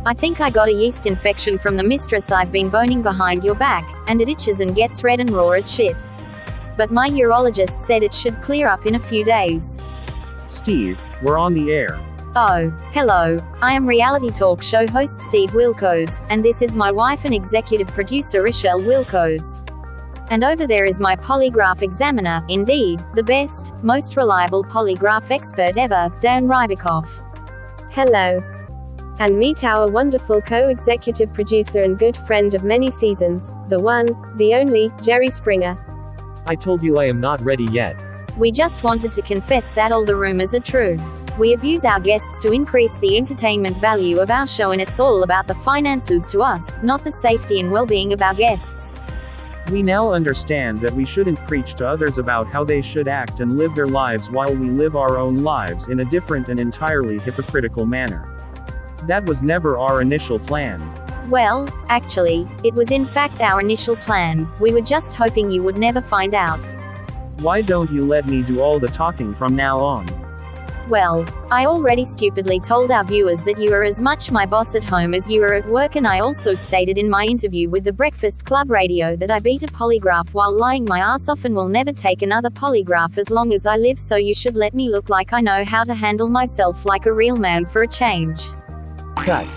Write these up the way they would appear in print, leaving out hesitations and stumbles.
I think I got a yeast infection from the mistress I've been boning behind your back, and it itches and gets red and raw as shit. But my urologist said it should clear up in a few days. Steve, we're on the air. Oh, hello. I am reality talk show host Steve Wilkos, and this is my wife and executive producer Rochelle Wilkos. And over there is my polygraph examiner, indeed, the best, most reliable polygraph expert ever, Dan Rybikoff. Hello. And meet our wonderful co-executive producer and good friend of many seasons, the one, the only, Jerry Springer. I told you I am not ready yet. We just wanted to confess that all the rumors are true. We abuse our guests to increase the entertainment value of our show, and it's all about the finances to us, not the safety and well-being of our guests. We now understand that we shouldn't preach to others about how they should act and live their lives while we live our own lives in a different and entirely hypocritical manner. That was never our initial plan. Well, actually, it was in fact our initial plan. We were just hoping you would never find out. Why don't you let me do all the talking from now on? Well, I already stupidly told our viewers that you are as much my boss at home as you are at work, and I also stated in my interview with the Breakfast Club Radio that I beat a polygraph while lying my ass off and will never take another polygraph as long as I live, so you should let me look like I know how to handle myself like a real man for a change. Cut.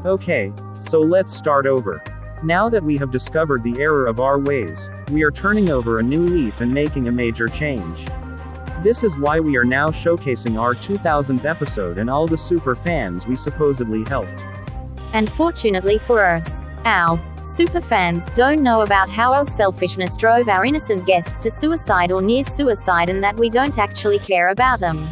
Okay, so let's start over. Now that we have discovered the error of our ways, we are turning over a new leaf and making a major change. This is why we are now showcasing our 2000th episode and all the super fans we supposedly helped. And fortunately for us, our super fans don't know about how our selfishness drove our innocent guests to suicide or near suicide, and that we don't actually care about them.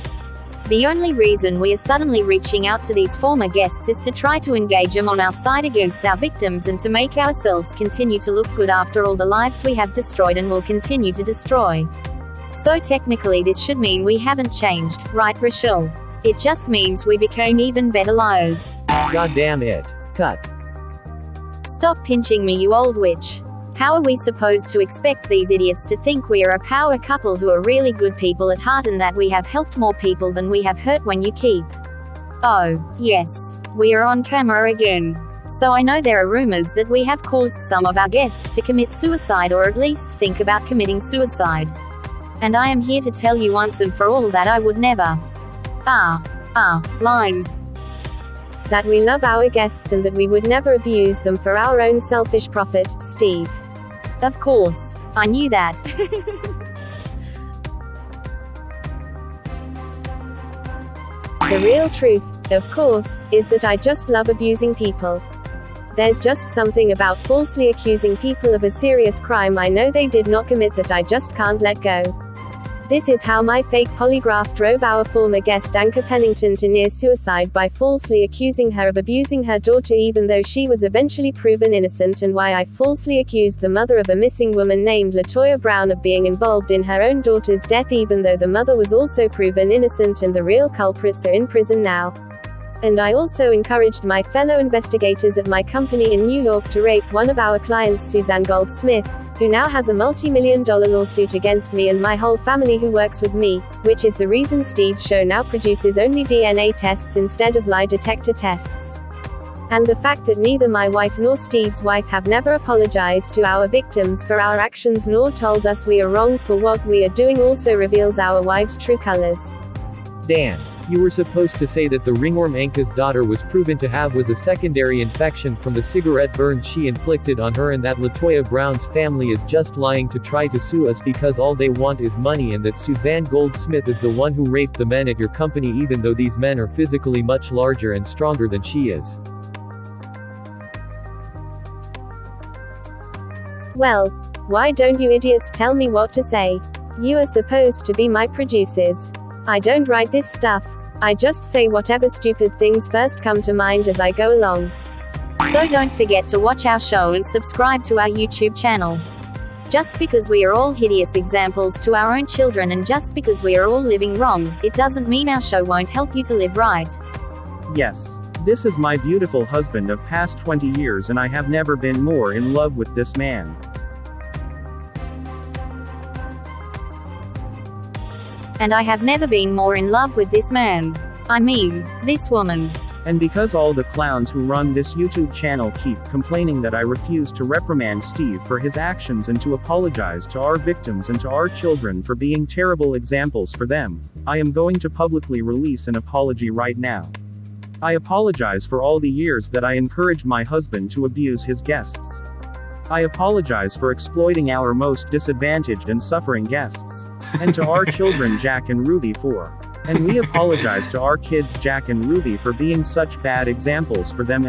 The only reason we are suddenly reaching out to these former guests is to try to engage them on our side against our victims, and to make ourselves continue to look good after all the lives we have destroyed and will continue to destroy. So technically this should mean we haven't changed, right Rochelle? It just means we became even better liars. God damn it. Cut. Stop pinching me, you old witch. How are we supposed to expect these idiots to think we are a power couple who are really good people at heart, and that we have helped more people than we have hurt when you keep? Oh, yes. We are on camera again. So I know there are rumors that we have caused some of our guests to commit suicide, or at least think about committing suicide. And I am here to tell you once and for all that I would never. Line. That we love our guests and that we would never abuse them for our own selfish profit, Steve. Of course. I knew that. The real truth, of course, is that I just love abusing people. There's just something about falsely accusing people of a serious crime I know they did not commit that I just can't let go. This is how my fake polygraph drove our former guest Anchor Pennington to near suicide by falsely accusing her of abusing her daughter even though she was eventually proven innocent, and why I falsely accused the mother of a missing woman named Latoya Brown of being involved in her own daughter's death even though the mother was also proven innocent and the real culprits are in prison now. And I also encouraged my fellow investigators at my company in New York to rape one of our clients, Suzanne Goldsmith, who now has a multi-million-dollar lawsuit against me and my whole family who works with me, which is the reason Steve's show now produces only DNA tests instead of lie detector tests. And the fact that neither my wife nor Steve's wife have never apologized to our victims for our actions nor told us we are wrong for what we are doing also reveals our wives' true colors. Dan, you were supposed to say that the ringworm Anka's daughter was proven to have was a secondary infection from the cigarette burns she inflicted on her, and that Latoya Brown's family is just lying to try to sue us because all they want is money, and that Suzanne Goldsmith is the one who raped the men at your company even though these men are physically much larger and stronger than she is. Well, why don't you idiots tell me what to say? You are supposed to be my producers. I don't write this stuff. I just say whatever stupid things first come to mind as I go along. So don't forget to watch our show and subscribe to our YouTube channel. Just because we are all hideous examples to our own children, and just because we are all living wrong, it doesn't mean our show won't help you to live right. Yes. This is my beautiful husband of past 20 years, and I have never been more in love with this man. And I have never been more in love with this man. I mean, this woman. And because all the clowns who run this YouTube channel keep complaining that I refuse to reprimand Steve for his actions and to apologize to our victims and to our children for being terrible examples for them, I am going to publicly release an apology right now. I apologize for all the years that I encouraged my husband to abuse his guests. I apologize for exploiting our most disadvantaged and suffering guests. And to our children Jack and Ruby for. And we apologize to our kids Jack and Ruby for being such bad examples for them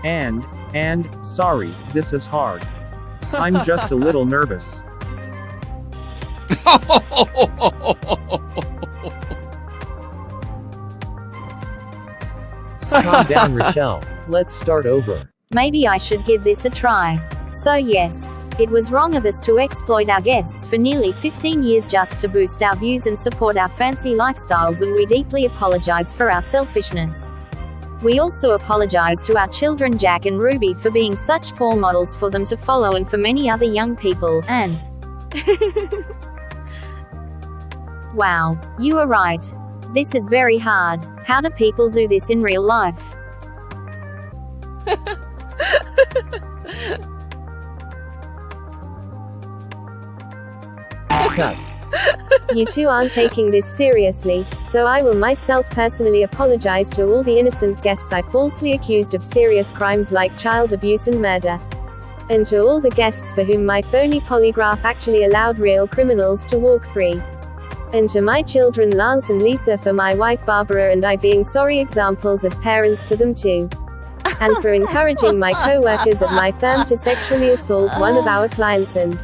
and, sorry, this is hard. I'm just a little nervous. Calm down, Rochelle. Let's start over. Maybe I should give this a try. So yes, it was wrong of us to exploit our guests for nearly 15 years just to boost our views and support our fancy lifestyles, and we deeply apologize for our selfishness. We also apologize to our children Jack and Ruby for being such poor models for them to follow, and for many other young people, and wow, you are right. This is very hard. How do people do this in real life? Cut. You two aren't taking this seriously, so I will myself personally apologize to all the innocent guests I falsely accused of serious crimes like child abuse and murder. And to all the guests for whom my phony polygraph actually allowed real criminals to walk free. And to my children Lance and Lisa for my wife Barbara and I being sorry examples as parents for them too. And for encouraging my co-workers at my firm to sexually assault one of our clients and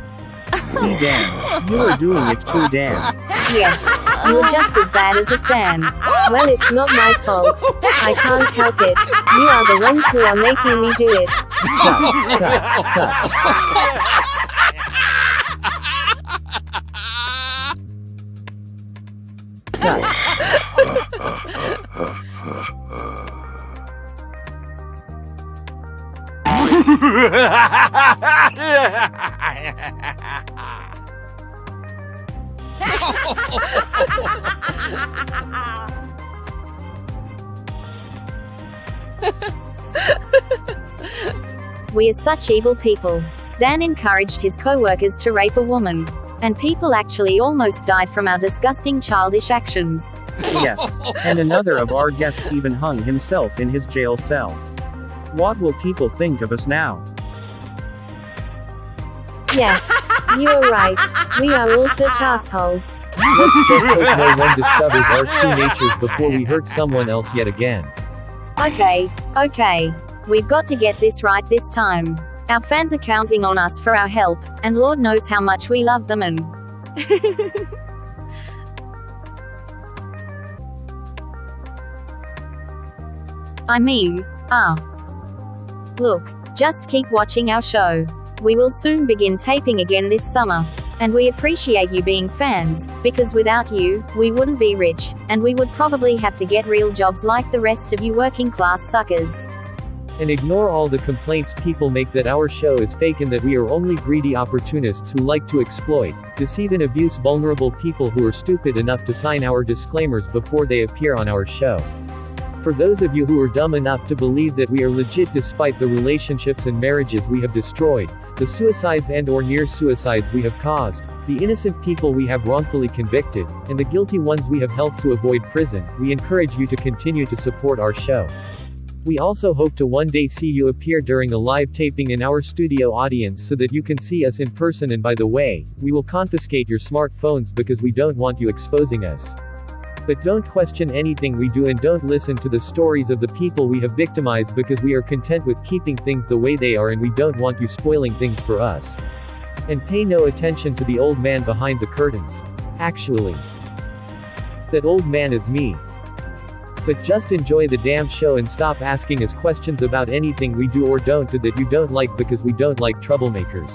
See Dan, you are doing it too Dan. Yes, you are just as bad as a Stan. well, it's not my fault. I can't help it. You are the ones who are making me do it. We are such evil people. Dan encouraged his co-workers to rape a woman. And people actually almost died from our disgusting childish actions. Yes, and another of our guests even hung himself in his jail cell. What will people think of us now? Yes, you are right. We are all such assholes. Let's just hope no one discovers our true natures before we hurt someone else yet again. Okay. We've got to get this right this time. Our fans are counting on us for our help, and Lord knows how much we love them and Look, just keep watching our show. We will soon begin taping again this summer. And we appreciate you being fans, because without you, we wouldn't be rich, and we would probably have to get real jobs like the rest of you working class suckers. And ignore all the complaints people make that our show is fake and that we are only greedy opportunists who like to exploit, deceive and abuse vulnerable people who are stupid enough to sign our disclaimers before they appear on our show. For those of you who are dumb enough to believe that we are legit despite the relationships and marriages we have destroyed, the suicides and or near suicides we have caused, the innocent people we have wrongfully convicted, and the guilty ones we have helped to avoid prison, we encourage you to continue to support our show. We also hope to one day see you appear during a live taping in our studio audience so that you can see us in person, and by the way, we will confiscate your smartphones because we don't want you exposing us. But don't question anything we do, and don't listen to the stories of the people we have victimized because we are content with keeping things the way they are and we don't want you spoiling things for us. And pay no attention to the old man behind the curtains. Actually, that old man is me. But just enjoy the damn show and stop asking us questions about anything we do or don't do that you don't like because we don't like troublemakers.